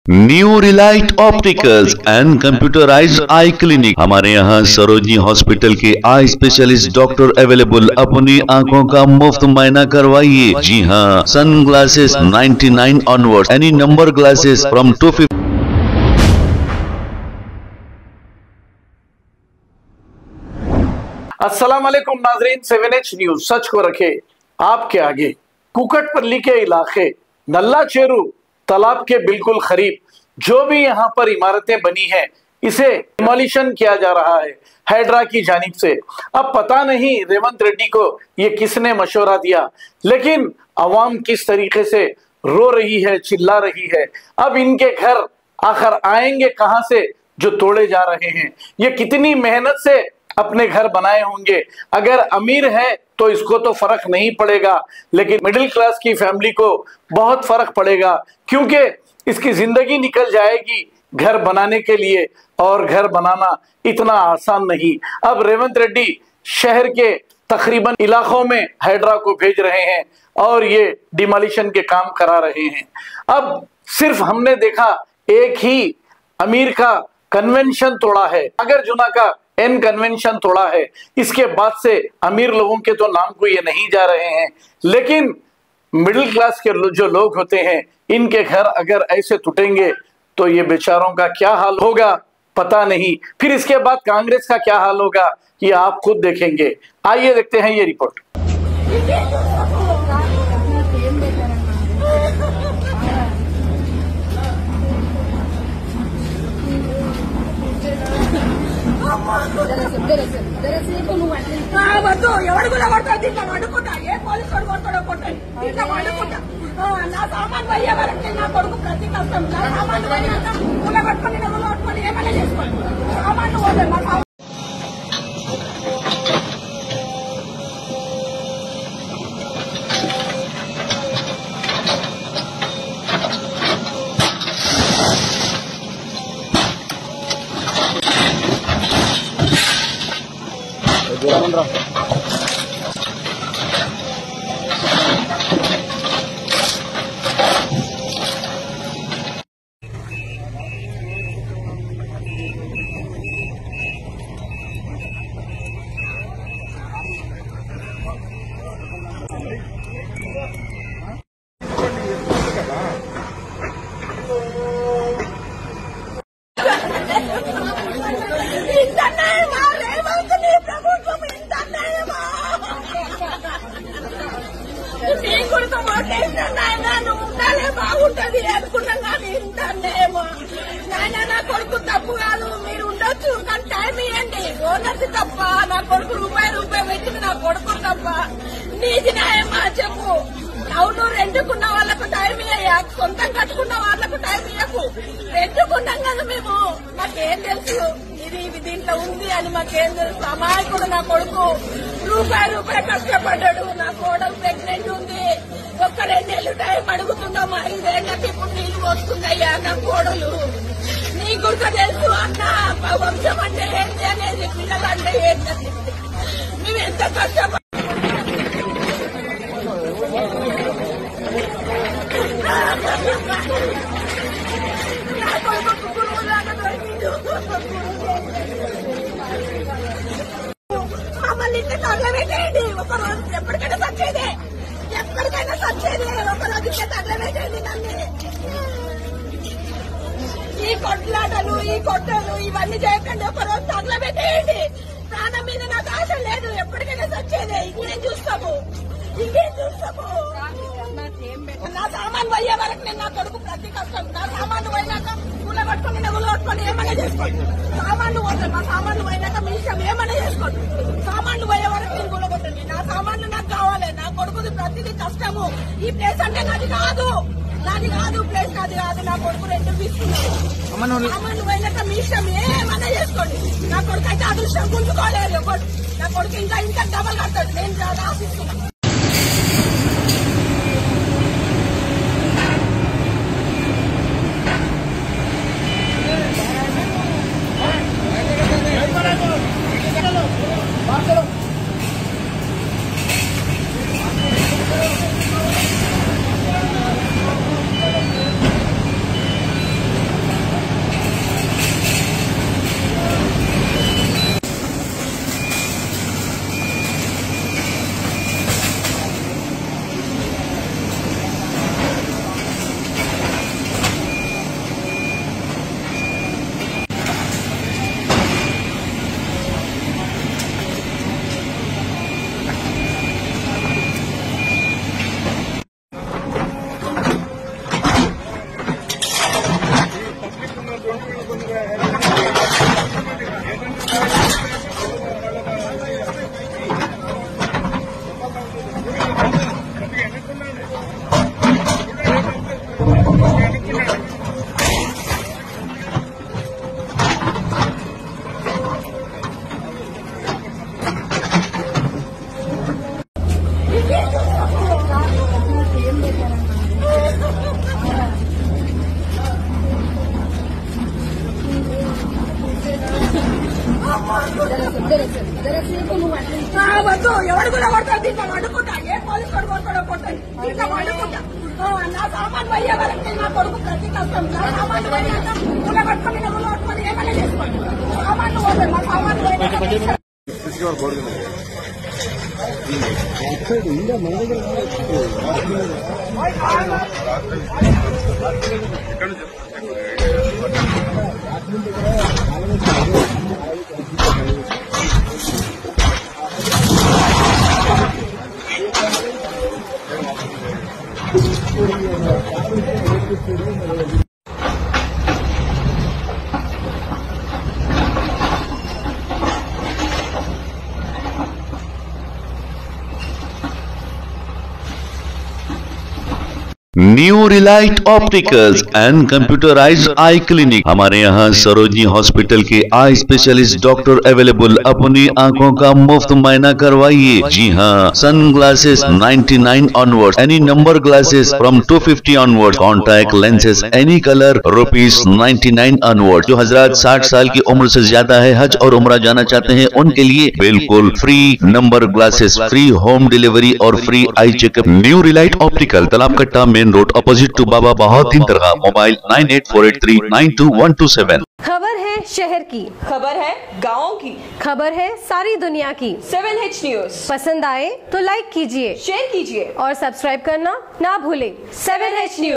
New Relight opticals and computerised I clinic. हमारे यहाँ Sarojini hospital के आई स्पेशलिस्ट डॉक्टर अवेलेबल। अपनी आंखों का मुफ्त मायना करवाइए। जी हाँ, sun glasses 99 onward, any number glasses from 250। अस्सलाम वालेकुम नाजरीन, 7H न्यूज सच को रखे आपके आगे। कुकटपल्ली के इलाके नल्ला चेरू तालाब के बिल्कुल करीब जो भी यहाँ पर इमारतें बनी हैं, इसे डिमोलिशन किया जा रहा है हैड्रा की जानिब से। अब पता नहीं रेवंत रेड्डी को ये किसने मशवरा दिया, लेकिन अवाम किस तरीके से रो रही है, चिल्ला रही है। अब इनके घर आखिर आएंगे कहां से जो तोड़े जा रहे हैं। ये कितनी मेहनत से अपने घर बनाए होंगे। अगर अमीर है तो इसको तो फर्क नहीं पड़ेगा, लेकिन मिडिल क्लास की फैमिली को बहुत फर्क पड़ेगा, क्योंकि इसकी जिंदगी निकल जाएगी घर बनाने के लिए, और घर बनाना इतना आसान नहीं। अब रेवंत रेड्डी शहर के तकरीबन इलाकों में हैड्रा को भेज रहे हैं और ये डिमोलिशन के काम करा रहे हैं। अब सिर्फ हमने देखा एक ही अमीर का कन्वेंशन तोड़ा है, नागर जुना का एन कन्वेंशन तोड़ा है। इसके बाद से अमीर लोगों के तो नाम को ये नहीं जा रहे हैं, लेकिन मिडिल क्लास के जो लोग होते हैं, इनके घर अगर ऐसे टूटेंगे तो ये बेचारों का क्या हाल होगा पता नहीं। फिर इसके बाद कांग्रेस का क्या हाल होगा ये आप खुद देखेंगे। आइए देखते हैं ये रिपोर्ट। ఎవడు కూడా పడతాడు దీంట్లో వండుకుంటా, ఏ పోలీసు వాడు కొడతాడో కొట్టాడు, దీంట్లో వండుకుంటా. నా సామాన్ పోయే వరకు నా కొడుకు ప్రతి కష్టం. నా సామాన్లు పోయినాక పూల పట్టుకొని నవ్వులు పట్టుకొని ఏమైనా చేసుకోండి. సామాన్లు పోతాయి మా సామాన్. బాగుంటది అనుకున్నాం కానీ ఇంటేమో నాయన నా కొడుకు తప్పు కాదు, మీరు ఉండొచ్చు కానీ టైం ఇవ్వండి. ఓనర్స్ తప్ప, నా కొడుకు రూపాయి పెట్టింది నా కొడుకు తప్ప. నీది న్యాయమా చెప్పు. అవును, రెండుకున్న వాళ్ళకు టైం ఇయ్యా, సొంతం కట్టుకున్న వాళ్ళకు టైం ఇయ్యకు. రెండుకున్నాం కదా మేము, మాకేం తెలుసు ఇది దీంట్లో ఉంది అని మాకేం తెలుసు. అమాయకుడు నా కొడుకు రూపాయి కష్టపడ్డాడు. నా కోడలు ప్రెగ్నెంట్ ఉంది, ఒక్క 2 నెలలు టైం అడుగుతున్నాము. 5 ఏళ్ళకి ఇప్పుడు నీళ్లు వస్తుందయ్యా నా కోడలు. నీ గుర్తు తెలుసు అన్న, వంశం అంటే ఏంటి అనేది, పిల్లలు అంటే ఏంటది. మేము ఎంత కష్టపడ నా కొడుకు గురువులాగా దొరికిండు. మమ్మల్ని ఇంత తగలబెట్టేయండి. ఒకరోజు ఎప్పటికైనా సచ్చేదే, ఎప్పటికైనా సచ్చేదే. ఒకరోజు ఇంత తగలబెట్టేయండి నన్ను. ఈ కొట్లాటలు, ఈ కొట్టలు ఇవన్నీ చేయకండి. ఒకరోజు తగలబెట్టేయండి. ప్రాణం మీద నాకు ఆశ లేదు, ఎప్పటికైనా సచ్చేదే. ఇంకేం చూస్తాము. నా సామాన్ పోయే వరకు నేను నా కొడుకు ప్రతి కష్టం. నా సామాన్లు పోయినాక పూల పట్టుకొని నవ్వులు పట్టుకొని ఏమైనా చేసుకోండి. సామాన్లు పోతాయి, మా సామాన్లు పోయినాక మీ ఇష్టం ఏమైనా చేసుకోండి. సామాన్లు పోయే వరకు నేను కూలగొట్టండి. నా సామాన్లు నాకు కావాలి. నా కొడుకుది ప్రతిదీ కష్టము. ఈ ప్లేస్ అంటే నాది కాదు ప్లేస్ నాది కాదు. నా కొడుకు 2 తీసుకున్నాను. సామాన్లు పోయినాక మీ ఇష్టం ఏమైనా చేసుకోండి. నా కొడుకు అయితే అదృష్టం గుంజుకోలేదు. నా కొడుకు ఇంకా డబల్ కడతాడు. నేను చాలా ఆశిస్తున్నాను. వద్దు ఎవడు కూడా కొడతాడు దీంట్లో వండుకుంటా ఏ పోలీసు వాడు కొడతాడో కొట్టాడు దీంట్లో వండుకుంటా నా సామాన్ పోయే వరకు నా కొడుకు ప్రతి కష్టం నా సామాన్లు పోయాక ముళ్ళ పట్టుకొని ముళ్ళ పట్టుకొని ఏమైనా చేసుకోండి సామాన్లు పోతాయి మా సామాన్లు new Relight opticals and computerised I clinic. हमारे यहाँ सरोजनी हॉस्पिटल के आई स्पेशलिस्ट डॉक्टर अवेलेबल। अपनी आंखों का मुफ्त मुआयना करवाइए। जी हाँ, sun glasses 99 onward, any number glasses from 250 onward, contact lenses any colour ₹99 onward. जो हजरात 60 साल की उम्र से ज्यादा है, हज और उम्रा जाना चाहते हैं, उनके लिए बिल्कुल free number glasses, free home delivery और free eye checkup. New relight optical, Talab Katta, main road, opposite to Baba Bahauddin Dargah. Mobile 9848392127। खबर है शहर की, खबर है गाँव की, खबर है सारी दुनिया की। 7H न्यूज पसंद आए तो लाइक कीजिए, शेयर कीजिए और सब्सक्राइब करना ना भूलें। 7H news.